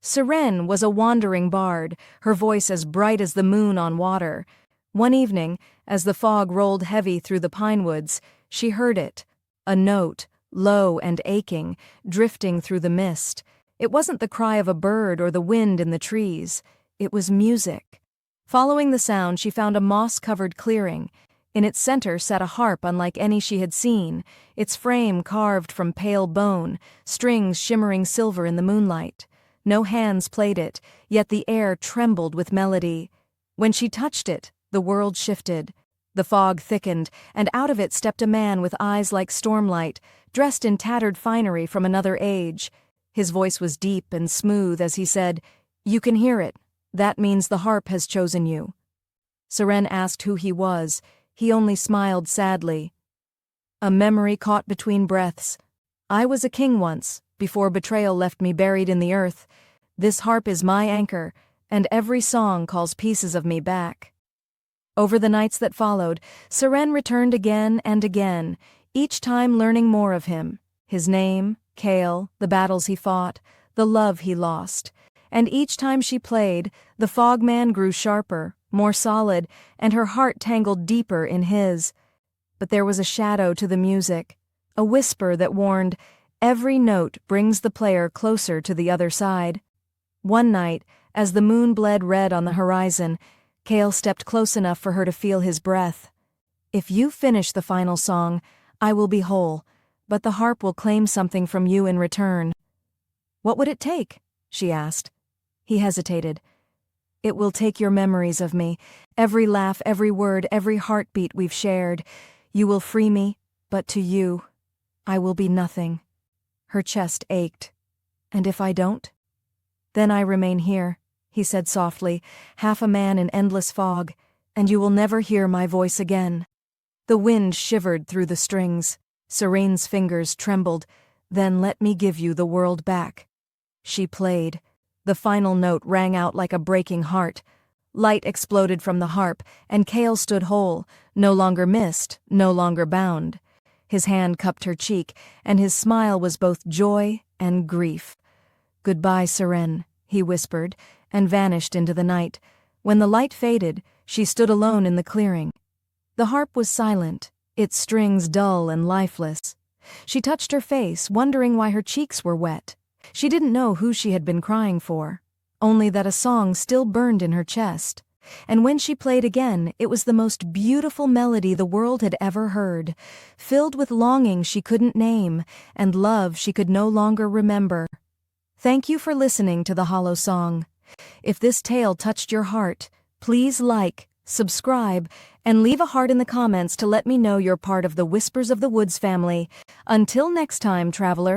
Seren was a wandering bard, her voice as bright as the moon on water. One evening, as the fog rolled heavy through the pine woods, she heard it, a note, low and aching, drifting through the mist. It wasn't the cry of a bird or the wind in the trees. It was music. Following the sound, she found a moss-covered clearing. In its center sat a harp unlike any she had seen, its frame carved from pale bone, strings shimmering silver in the moonlight. No hands played it, yet the air trembled with melody. When she touched it, the world shifted. The fog thickened, and out of it stepped a man with eyes like stormlight, dressed in tattered finery from another age. His voice was deep and smooth as he said, "You can hear it. That means the harp has chosen you." Seren asked who he was. He only smiled sadly. A memory caught between breaths. "I was a king once, before betrayal left me buried in the earth. This harp is my anchor, and every song calls pieces of me back." Over the nights that followed, Seren returned again and again, each time learning more of him, his name, Kale, the battles he fought, the love he lost. And each time she played, the fogman grew sharper, more solid, and her heart tangled deeper in his. But there was a shadow to the music, a whisper that warned, every note brings the player closer to the other side. One night, as the moon bled red on the horizon, Kale stepped close enough for her to feel his breath. "If you finish the final song, I will be whole, but the harp will claim something from you in return." "What would it take?" she asked. He hesitated. "It will take your memories of me, every laugh, every word, every heartbeat we've shared. You will free me, but to you, I will be nothing." Her chest ached. "And if I don't?" "Then I remain here," he said softly, half a man in endless fog, "and you will never hear my voice again." The wind shivered through the strings. Serene's fingers trembled. "Then let me give you the world back." She played. The final note rang out like a breaking heart. Light exploded from the harp, and Kale stood whole, no longer missed, no longer bound. His hand cupped her cheek, and his smile was both joy and grief. "Goodbye, Seren," he whispered, and vanished into the night. When the light faded, she stood alone in the clearing. The harp was silent, its strings dull and lifeless. She touched her face, wondering why her cheeks were wet. She didn't know who she had been crying for, only that a song still burned in her chest. And when she played again, it was the most beautiful melody the world had ever heard, filled with longing she couldn't name, and love she could no longer remember. Thank you for listening to The Hollow Song. If this tale touched your heart, please like, subscribe, and leave a heart in the comments to let me know you're part of the Whispers of the Woods family. Until next time, traveler.